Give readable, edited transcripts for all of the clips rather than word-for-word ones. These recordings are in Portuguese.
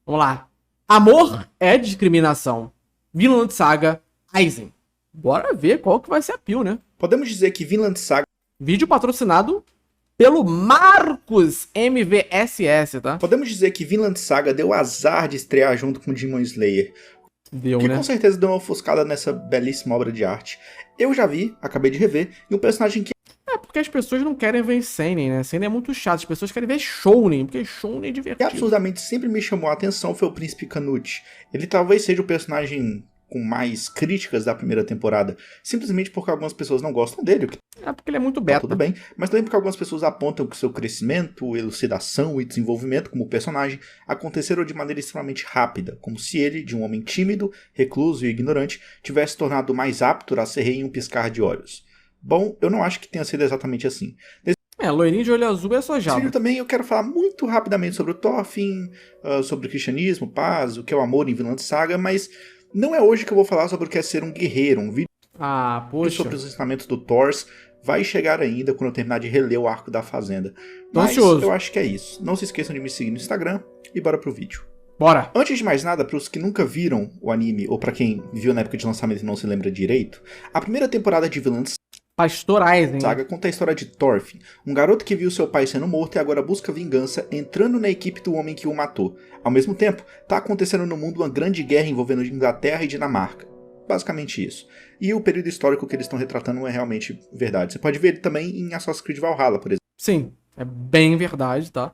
Vamos lá. Amor é discriminação. Vinland Saga, Aizen. Bora ver qual que vai ser a pio, né? Podemos dizer que Vinland Saga... Vídeo patrocinado pelo Marcos MVSS, tá? Podemos dizer que Vinland Saga deu azar de estrear junto com Demon Slayer. Deu, Que né? com certeza deu uma ofuscada nessa belíssima obra de arte. Eu já vi, acabei de rever, e um personagem que... É porque as pessoas não querem ver seinen, né? Seinen é muito chato. As pessoas querem ver shounen, porque shounen é que divertido. absurdamente sempre me chamou a atenção foi o Príncipe Canute. Ele talvez seja o personagem com mais críticas da primeira temporada, simplesmente porque algumas pessoas não gostam dele, o que É porque ele é muito tá beta. tudo bem, mas também porque algumas pessoas apontam que seu crescimento, elucidação e desenvolvimento como personagem aconteceram de maneira extremamente rápida, como se ele, de um homem tímido, recluso e ignorante, tivesse tornado mais apto a ser rei em um piscar de olhos. Bom, eu não acho que tenha sido exatamente assim. Loirinho de olho azul é só Nesse Java. vídeo também eu quero falar muito rapidamente sobre o Thorfinn, sobre o cristianismo, paz, o que é o amor em Vinland Saga, mas não é hoje que eu vou falar sobre o que é ser um guerreiro. Um vídeo Ah, poxa. sobre os ensinamentos do Thors vai chegar ainda quando eu terminar de reler o arco da Fazenda. Tô Mas ansioso. eu acho que é isso. Não se esqueçam de me seguir no Instagram e bora pro vídeo. Bora. Antes de mais nada, para os que nunca viram o anime, ou para quem viu na época de lançamento e não se lembra direito, a primeira temporada de Vinland Pastor Aizen. Saga conta a história de Thorfinn, um garoto que viu seu pai sendo morto e agora busca vingança entrando na equipe do homem que o matou. Ao mesmo tempo, está acontecendo no mundo uma grande guerra envolvendo Inglaterra e Dinamarca. Basicamente isso. E o período histórico que eles estão retratando é realmente verdade. Você pode ver ele também em Assassin's Creed Valhalla, por exemplo. Sim, é bem verdade, tá?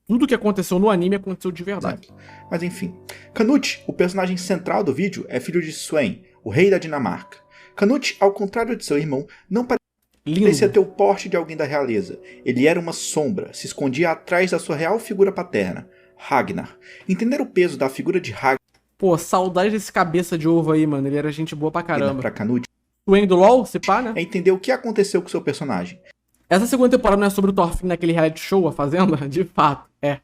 Tudo que aconteceu no anime aconteceu de verdade. Mas enfim. Canute, o personagem central do vídeo, é filho de Sweyn, o rei da Dinamarca. Canute, ao contrário de seu irmão, não parecia Lindo. ter o porte de alguém da realeza. Ele era uma sombra, se escondia atrás da sua real figura paterna, Ragnar. Entender o peso da figura de Ragnar Pô, saudade desse cabeça de ovo aí, mano. Ele era gente boa pra caramba. para Canute Swain do LoL, se pá, né? é entender o que aconteceu com seu personagem. Essa segunda temporada não é sobre o Thorfinn naquele reality show, a Fazenda? De fato, é.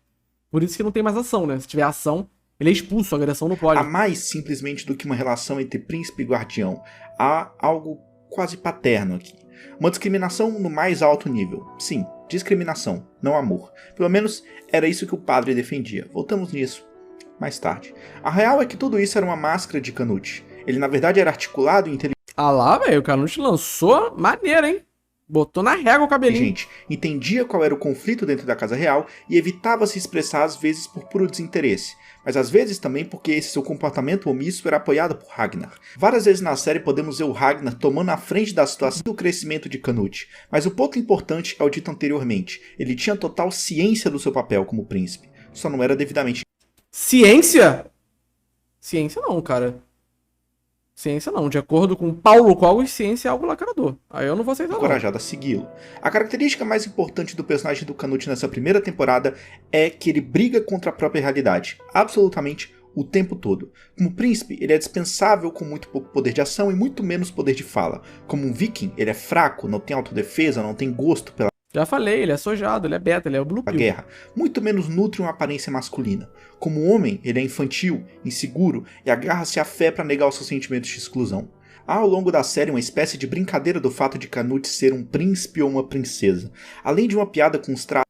Por isso que não tem mais ação, né? Se tiver ação, ele é expulso, a agressão não pode. Há mais simplesmente do que uma relação entre príncipe e guardião. Há algo quase paterno aqui. Uma discriminação no mais alto nível. Sim, discriminação, não amor. Pelo menos era isso que o padre defendia. Voltamos nisso mais tarde. A real é que tudo isso era uma máscara de Canute. Ele na verdade era articulado e inteligente. Ah lá, velho, o Canute lançou maneiro, hein? Botou na régua o cabelinho. Entendia qual era o conflito dentro da casa real e evitava se expressar às vezes por puro desinteresse, mas às vezes também porque esse seu comportamento omisso era apoiado por Ragnar. Várias vezes na série podemos ver o Ragnar tomando a frente da situação do crescimento de Canute, mas o ponto importante é o dito anteriormente. Ele tinha total ciência do seu papel como príncipe, só não era devidamente Ciência? Ciência não, cara. Ciência não. De acordo com Paulo Cogos, ciência é algo lacrador. Aí eu não vou aceitar não. encorajado a segui-lo. A característica mais importante do personagem do Canute nessa primeira temporada é que ele briga contra a própria realidade, absolutamente o tempo todo. Como príncipe, ele é dispensável com muito pouco poder de ação e muito menos poder de fala. Como um viking, ele é fraco, não tem autodefesa, não tem gosto pela Já falei, ele é sojado, ele é beta, ele é o Blue a Pill. guerra, muito menos nutre uma aparência masculina. Como homem, ele é infantil, inseguro e agarra-se à fé para negar os seus sentimentos de exclusão. Há ao longo da série uma espécie de brincadeira do fato de Canute ser um príncipe ou uma princesa. Além de uma piada com os traços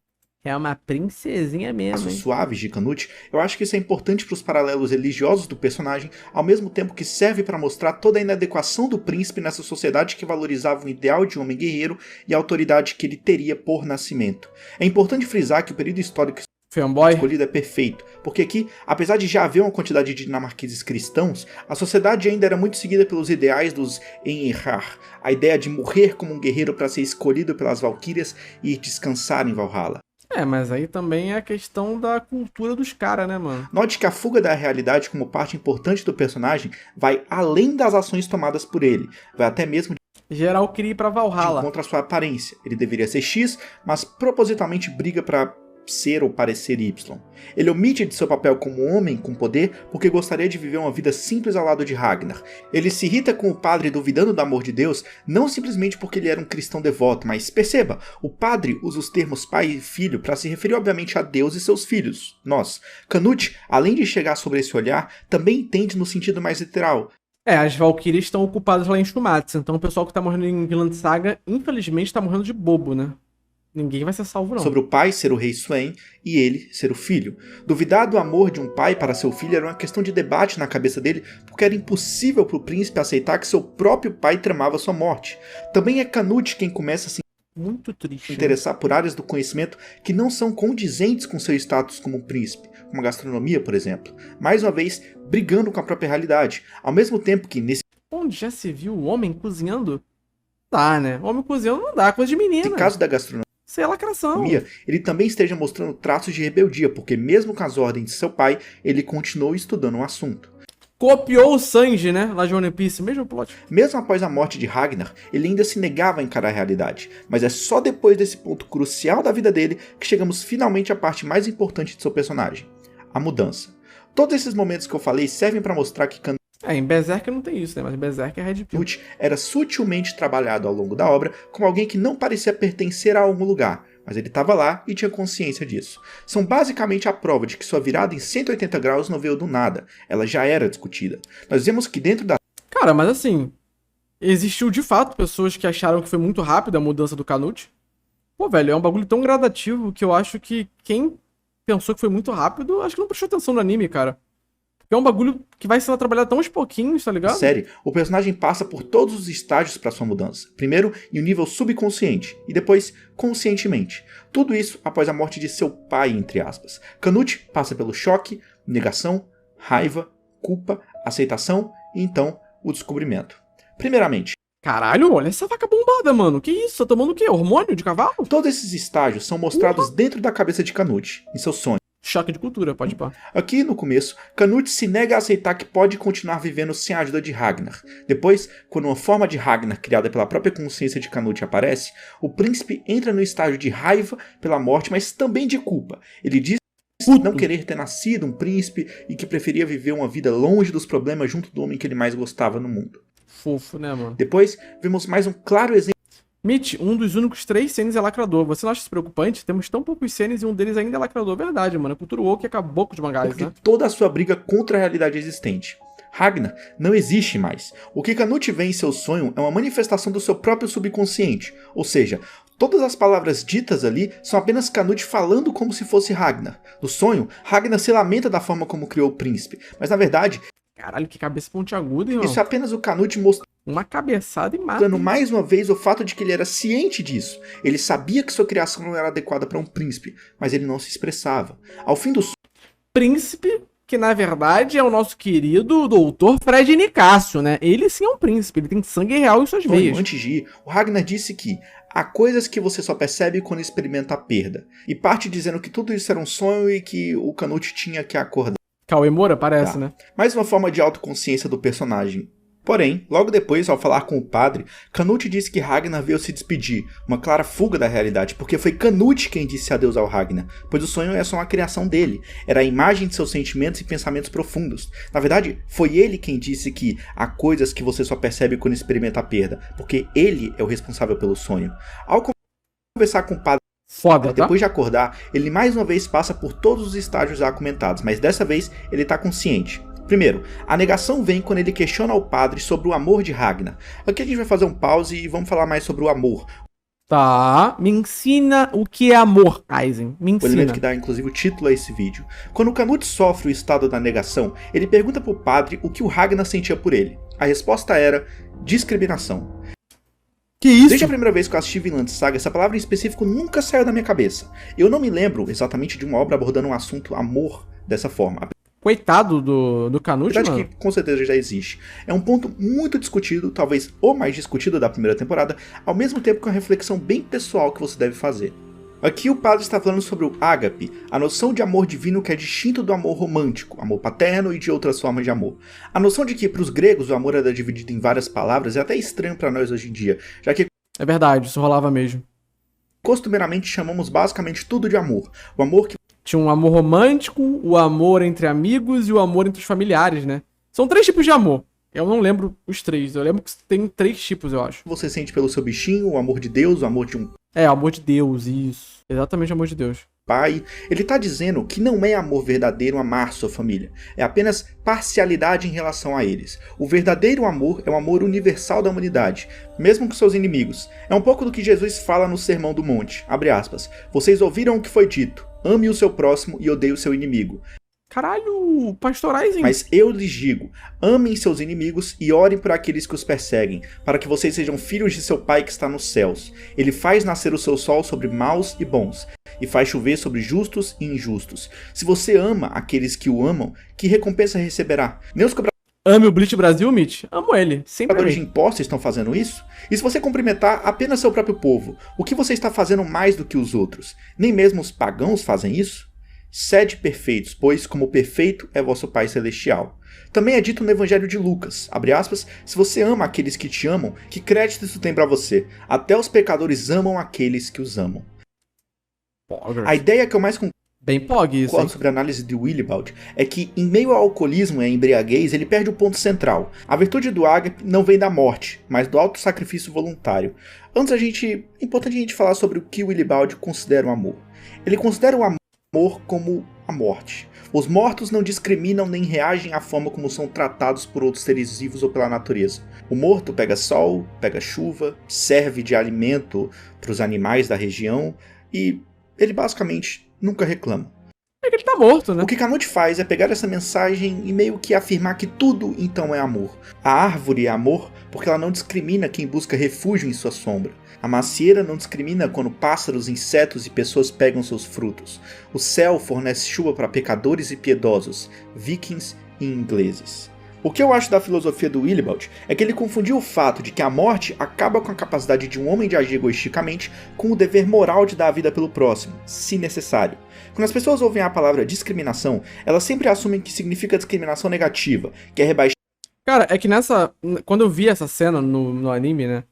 É uma princesinha mesmo, hein? suaves de Canute, eu acho que isso é importante para os paralelos religiosos do personagem, ao mesmo tempo que serve para mostrar toda a inadequação do príncipe nessa sociedade que valorizava o ideal de um homem guerreiro e a autoridade que ele teria por nascimento. É importante frisar que o período histórico Fanboy. escolhido é perfeito, porque aqui, apesar de já haver uma quantidade de dinamarqueses cristãos, a sociedade ainda era muito seguida pelos ideais dos Einherjar, a ideia de morrer como um guerreiro para ser escolhido pelas valquírias e descansar em Valhalla. É, mas aí também é a questão da cultura dos caras, né, mano? Note que a fuga da realidade como parte importante do personagem vai além das ações tomadas por ele, vai até mesmo Geral queria ir pra de Valhalla. encontro à sua aparência. Ele deveria ser X, mas propositalmente briga para ser ou parecer Y. Ele omite de seu papel como homem com poder porque gostaria de viver uma vida simples ao lado de Ragnar. Ele se irrita com o padre duvidando do amor de Deus, não simplesmente porque ele era um cristão devoto, mas perceba, o padre usa os termos pai e filho para se referir obviamente a Deus e seus filhos, nós. Canute, além de chegar sobre esse olhar, também entende no sentido mais literal. É, as Valkyrias estão ocupadas lá em Shumatsu, então o pessoal que tá morrendo em Vinland Saga, infelizmente, tá morrendo de bobo, né? Ninguém vai ser salvo, não. Sobre o pai ser o rei Swain e ele ser o filho. Duvidar do amor de um pai para seu filho era uma questão de debate na cabeça dele, porque era impossível para o príncipe aceitar que seu próprio pai tramava sua morte. Também é Canute quem começa a se Muito triste. interessar por áreas do conhecimento que não são condizentes com seu status como príncipe, como a gastronomia, por exemplo. Mais uma vez, brigando com a própria realidade. Ao mesmo tempo que, nesse Onde já se viu o homem cozinhando? Dá, né? Homem cozinhando não dá, coisa de menina. caso da gastronomia, Isso é lacração. ele também esteja mostrando traços de rebeldia, porque mesmo com as ordens de seu pai, ele continuou estudando o assunto. Copiou o Sanji, né? Lá de One Piece, mesmo plot. Mesmo após a morte de Ragnar, ele ainda se negava a encarar a realidade, mas é só depois desse ponto crucial da vida dele que chegamos finalmente à parte mais importante de seu personagem, a mudança. Todos esses momentos que eu falei servem para mostrar que Em Berserk não tem isso, né? Mas em Berserk é Red Pill. Canute era sutilmente trabalhado ao longo da obra como alguém que não parecia pertencer a algum lugar, mas ele estava lá e tinha consciência disso. São basicamente a prova de que sua virada em 180 graus não veio do nada, ela já era discutida. Nós vemos que dentro da Cara, mas assim, existiu de fato pessoas que acharam que foi muito rápida a mudança do Canute. Pô, velho, é um bagulho tão gradativo que eu acho que quem pensou que foi muito rápido, acho que não prestou atenção no anime, cara. Porque é um bagulho que vai sendo trabalhado tão aos pouquinhos, tá ligado? série, o personagem passa por todos os estágios para sua mudança. Primeiro, em um nível subconsciente, e depois, conscientemente. Tudo isso após a morte de seu pai, entre aspas. Canute passa pelo choque, negação, raiva, culpa, aceitação e então o descobrimento. Primeiramente, Caralho, olha essa vaca bombada, mano. Que isso? Tá tomando o quê? Hormônio de cavalo? todos esses estágios são mostrados dentro da cabeça de Canute, em seus sonhos. Choque de cultura, pode pá. Aqui, no começo, Canute se nega a aceitar que pode continuar vivendo sem a ajuda de Ragnar. Depois, quando uma forma de Ragnar criada pela própria consciência de Canute aparece, o príncipe entra no estágio de raiva pela morte, mas também de culpa. Ele diz não querer ter nascido um príncipe e que preferia viver uma vida longe dos problemas junto do homem que ele mais gostava no mundo. Fofo, né, mano? Depois, vemos mais um claro exemplo Mitch, um dos únicos 3 senes é lacrador. Você não acha isso preocupante? Temos tão poucos senes e um deles ainda é lacrador. Verdade, mano. A cultura woke acabou com os mangás, de né? toda a sua briga contra a realidade existente. Ragnar não existe mais. O que Canute vê em seu sonho é uma manifestação do seu próprio subconsciente, ou seja, todas as palavras ditas ali são apenas Canute falando como se fosse Ragnar. No sonho, Ragnar se lamenta da forma como criou o príncipe, mas na verdade, Caralho, que cabeça pontiaguda, irmão. isso é apenas o Canute mostrando Uma cabeçada e mata. mais uma vez o fato de que ele era ciente disso. Ele sabia que sua criação não era adequada para um príncipe, mas ele não se expressava. Ao fim do Príncipe, que na verdade é o nosso querido doutor Fred Nicásio, né? Ele sim é um príncipe, ele tem sangue real em suas sonho, veias. antes de ir, o Ragnar disse que há coisas que você só percebe quando experimenta a perda. E parte dizendo que tudo isso era um sonho e que o Canute tinha que acordar. Cauê Moura, parece, Tá. né? Mais uma forma de autoconsciência do personagem. Porém, logo depois, ao falar com o padre, Canute disse que Ragnar veio se despedir, uma clara fuga da realidade, porque foi Canute quem disse adeus ao Ragnar, pois o sonho é só uma criação dele, era a imagem de seus sentimentos e pensamentos profundos. Na verdade, foi ele quem disse que há coisas que você só percebe quando experimenta a perda, porque ele é o responsável pelo sonho. Ao conversar com o padre, Foda, tá? depois de acordar, ele mais uma vez passa por todos os estágios já comentados, mas dessa vez ele está consciente. Primeiro, a negação vem quando ele questiona o padre sobre o amor de Ragnar. Aqui a gente vai fazer um pause e vamos falar mais sobre o amor, Tá, me ensina o que é amor, Aizen. Me o elemento ensina. que dá inclusive o título a esse vídeo. Quando o Canute sofre o estado da negação, ele pergunta para o padre o que o Ragnar sentia por ele. A resposta era discriminação. Que isso? Desde a primeira vez que eu assisti Vinland Saga, essa palavra em específico nunca saiu da minha cabeça. Eu não me lembro exatamente de uma obra abordando um assunto amor dessa forma. Coitado do Canute, Verdade mano. que com certeza já existe. É um ponto muito discutido, talvez o mais discutido da primeira temporada, ao mesmo tempo que uma reflexão bem pessoal que você deve fazer. Aqui o padre está falando sobre o ágape, a noção de amor divino que é distinto do amor romântico, amor paterno e de outras formas de amor. A noção de que para os gregos o amor era dividido em várias palavras é até estranho para nós hoje em dia, já que É verdade, isso rolava mesmo. costumeiramente chamamos basicamente tudo de amor. O amor que Tinha um amor romântico, o amor entre amigos e o amor entre os familiares, né? São 3 tipos de amor. Eu não lembro os 3. Eu lembro que tem 3 tipos, eu acho. você sente pelo seu bichinho, o amor de Deus, o amor de um É, o amor de Deus, isso. Exatamente o amor de Deus. pai. Ele tá dizendo que não é amor verdadeiro amar sua família. É apenas parcialidade em relação a eles. O verdadeiro amor é o amor universal da humanidade, mesmo com seus inimigos. É um pouco do que Jesus fala no Sermão do Monte. Abre aspas. Vocês ouviram o que foi dito. Ame o seu próximo e odeie o seu inimigo. Caralho, pastorais, hein? Mas eu lhes digo, amem seus inimigos e orem por aqueles que os perseguem, para que vocês sejam filhos de seu Pai que está nos céus. Ele faz nascer o seu sol sobre maus e bons, e faz chover sobre justos e injustos. Se você ama aqueles que o amam, que recompensa receberá? Nem os Ame o Bleach Brasil, Mitch? Amo ele, sempre cobradores de amei. impostos estão fazendo isso? E se você cumprimentar apenas seu próprio povo, o que você está fazendo mais do que os outros? Nem mesmo os pagãos fazem isso? Sede perfeitos, pois como perfeito é vosso Pai Celestial. Também é dito no Evangelho de Lucas, abre aspas, se você ama aqueles que te amam, que crédito isso tem pra você? Até os pecadores amam aqueles que os amam. Poggers. A ideia que eu mais Bem pog isso, hein? sobre a análise de Willibald é que, em meio ao alcoolismo e à embriaguez, ele perde o ponto central. A virtude do ágape não vem da morte, mas do auto-sacrifício voluntário. Antes é importante a gente falar sobre o que Willibald considera o amor. Ele considera o amor como a morte. Os mortos não discriminam nem reagem à forma como são tratados por outros seres vivos ou pela natureza. O morto pega sol, pega chuva, serve de alimento para os animais da região e ele basicamente nunca reclama. É que ele tá morto, né? O que Canute faz é pegar essa mensagem e meio que afirmar que tudo então é amor. A árvore é amor porque ela não discrimina quem busca refúgio em sua sombra. A macieira não discrimina quando pássaros, insetos e pessoas pegam seus frutos. O céu fornece chuva para pecadores e piedosos, vikings e ingleses. O que eu acho da filosofia do Willibald é que ele confundiu o fato de que a morte acaba com a capacidade de um homem de agir egoisticamente com o dever moral de dar a vida pelo próximo, se necessário. Quando as pessoas ouvem a palavra discriminação, elas sempre assumem que significa discriminação negativa, que é rebaixar. Cara, é que quando eu vi essa cena no anime, né?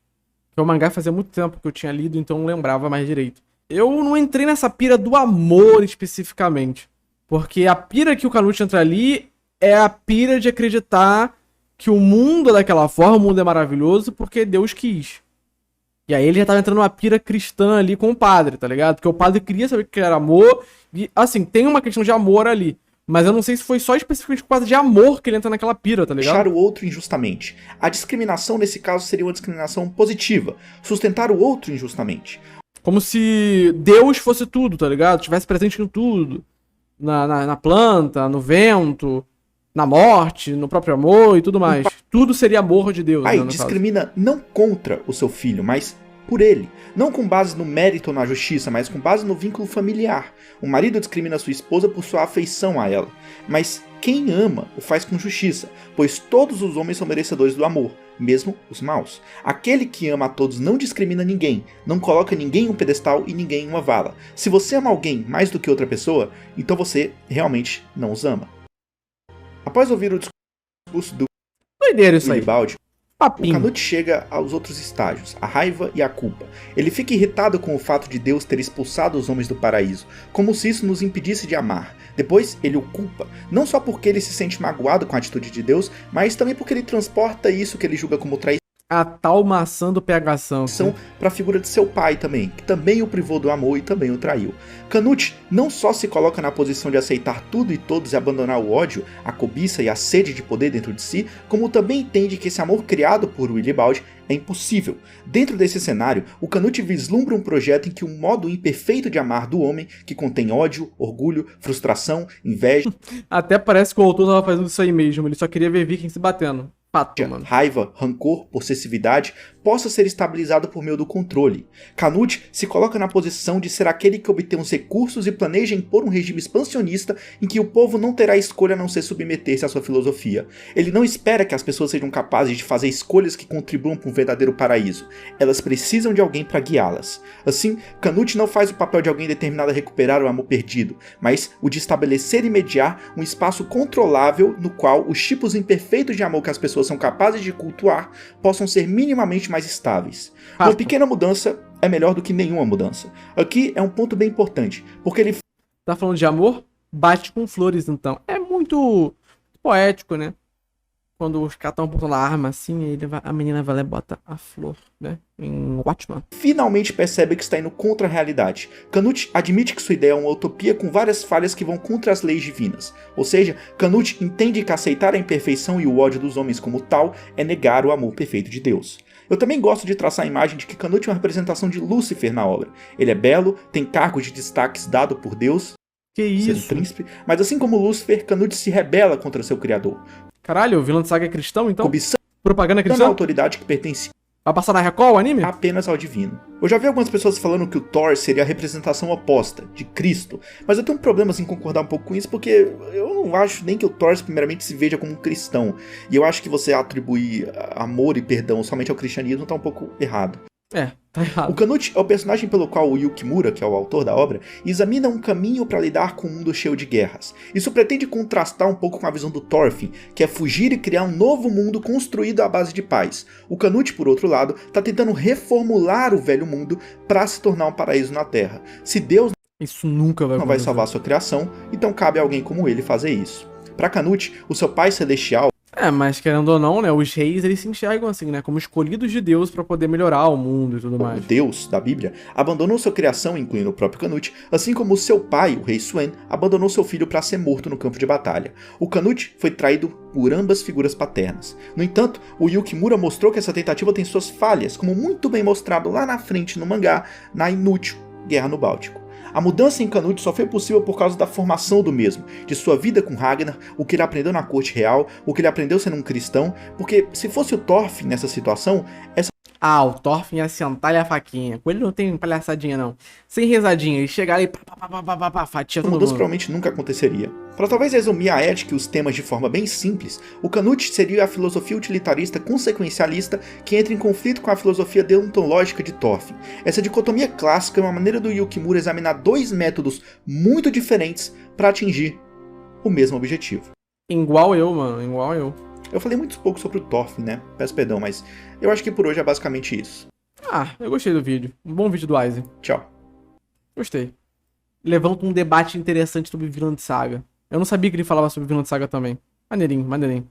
Que o mangá fazia muito tempo que eu tinha lido, então não lembrava mais direito. Eu não entrei nessa pira do amor especificamente. Porque a pira que o Canute entra ali é a pira de acreditar que o mundo é daquela forma, o mundo é maravilhoso porque Deus quis. E aí ele já tava entrando numa pira cristã ali com o padre, tá ligado? Porque o padre queria saber o que era amor. E, assim, tem uma questão de amor ali. Mas eu não sei se foi só especificamente por causa de amor que ele entra naquela pira, tá ligado? Deixar o outro injustamente. A discriminação nesse caso seria uma discriminação positiva. Sustentar o outro injustamente. Como se Deus fosse tudo, tá ligado? Tivesse presente em tudo. Na planta, no vento, na morte, no próprio amor e tudo mais. Tudo seria amor de Deus. Aí né, discrimina não contra o seu filho, mas por ele. Não com base no mérito ou na justiça, mas com base no vínculo familiar. O marido discrimina sua esposa por sua afeição a ela. Mas quem ama o faz com justiça, pois todos os homens são merecedores do amor, mesmo os maus. Aquele que ama a todos não discrimina ninguém, não coloca ninguém em um pedestal e ninguém em uma vala. Se você ama alguém mais do que outra pessoa, então você realmente não os ama. Após ouvir o discurso do Doideira isso aí. Willibald, o Papinho. Canute chega aos outros estágios, a raiva e a culpa. Ele fica irritado com o fato de Deus ter expulsado os homens do paraíso, como se isso nos impedisse de amar. Depois, ele o culpa, não só porque ele se sente magoado com a atitude de Deus, mas também porque ele transporta isso que ele julga como traição A tal maçã do pegação. para a figura de seu pai também, que também o privou do amor e também o traiu. Canute não só se coloca na posição de aceitar tudo e todos e abandonar o ódio, a cobiça e a sede de poder dentro de si, como também entende que esse amor criado por Willibald é impossível. Dentro desse cenário, o Canute vislumbra um projeto em que um modo imperfeito de amar do homem, que contém ódio, orgulho, frustração, inveja, Até parece que o autor tava fazendo isso aí mesmo. Ele só queria ver vikings se batendo. Fato, mano. raiva, rancor, possessividade, possa ser estabilizado por meio do controle. Canute se coloca na posição de ser aquele que obtém os recursos e planeja impor um regime expansionista em que o povo não terá escolha a não ser submeter-se à sua filosofia. Ele não espera que as pessoas sejam capazes de fazer escolhas que contribuam para um verdadeiro paraíso. Elas precisam de alguém para guiá-las. Assim, Canute não faz o papel de alguém determinado a recuperar o amor perdido, mas o de estabelecer e mediar um espaço controlável no qual os tipos imperfeitos de amor que as pessoas são capazes de cultuar possam ser minimamente mais estáveis. Uma pequena mudança é melhor do que nenhuma mudança. Aqui é um ponto bem importante, porque ele Tá falando de amor? Bate com flores, então. É muito poético, né? quando os caras estão apontando a arma assim, a menina vai lá e bota a flor, né? Em Watchman. Finalmente percebe que está indo contra a realidade. Canute admite que sua ideia é uma utopia com várias falhas que vão contra as leis divinas. Ou seja, Canute entende que aceitar a imperfeição e o ódio dos homens como tal é negar o amor perfeito de Deus. Eu também gosto de traçar a imagem de que Canute é uma representação de Lúcifer na obra. Ele é belo, tem cargos de destaques dado por Deus, Que sendo isso? príncipe, mas assim como Lúcifer, Canute se rebela contra seu criador, Caralho, o vilão de saga é cristão, então? cobiçando Propaganda a cristã? autoridade que pertence Vai passar na Record o anime? apenas ao divino. Eu já vi algumas pessoas falando que o Thor seria a representação oposta, de Cristo, mas eu tenho problemas em concordar um pouco com isso, porque eu não acho nem que o Thor primeiramente se veja como um cristão, e eu acho que você atribuir amor e perdão somente ao cristianismo tá um pouco errado. É, tá O errado. Canute é o personagem pelo qual o Yukimura, que é o autor da obra, examina um caminho para lidar com um mundo cheio de guerras. Isso pretende contrastar um pouco com a visão do Thorfinn, que é fugir e criar um novo mundo construído à base de paz. O Canute, por outro lado, está tentando reformular o velho mundo para se tornar um paraíso na Terra. Se Deus Isso nunca vai não vai acontecer. salvar sua criação, então cabe a alguém como ele fazer isso. Para Canute, o seu pai celestial, É, mas querendo ou não, né, os reis, eles se enxergam assim, né, como escolhidos de Deus pra poder melhorar o mundo e tudo o mais. Deus da Bíblia, abandonou sua criação, incluindo o próprio Canute, assim como seu pai, o rei Swen, abandonou seu filho para ser morto no campo de batalha. O Canute foi traído por ambas figuras paternas. No entanto, o Yukimura mostrou que essa tentativa tem suas falhas, como muito bem mostrado lá na frente no mangá, na inútil Guerra no Báltico. A mudança em Canute só foi possível por causa da formação do mesmo, de sua vida com Ragnar, o que ele aprendeu na corte real, o que ele aprendeu sendo um cristão, porque se fosse o Thorfinn nessa situação, essa Ah, o Thorfinn ia sentar-lhe a faquinha. Com ele não tem palhaçadinha, não. Sem risadinha, ele chegar ali, fatia todo mudança mundo. provavelmente nunca aconteceria. Para talvez resumir a ética e os temas de forma bem simples, o Canute seria a filosofia utilitarista consequencialista que entra em conflito com a filosofia deontológica de Thorfinn. Essa dicotomia clássica é uma maneira do Yukimura examinar dois métodos muito diferentes para atingir o mesmo objetivo. Igual eu, mano, igual eu. Eu falei muito pouco sobre o Thorfinn, né? Peço perdão, mas eu acho que por hoje é basicamente isso. Ah, eu gostei do vídeo. Um bom vídeo do Aizen. Tchau. Gostei. Levanta um debate interessante sobre vilão de saga. Eu não sabia que ele falava sobre vilão de saga também. Maneirinho, maneirinho.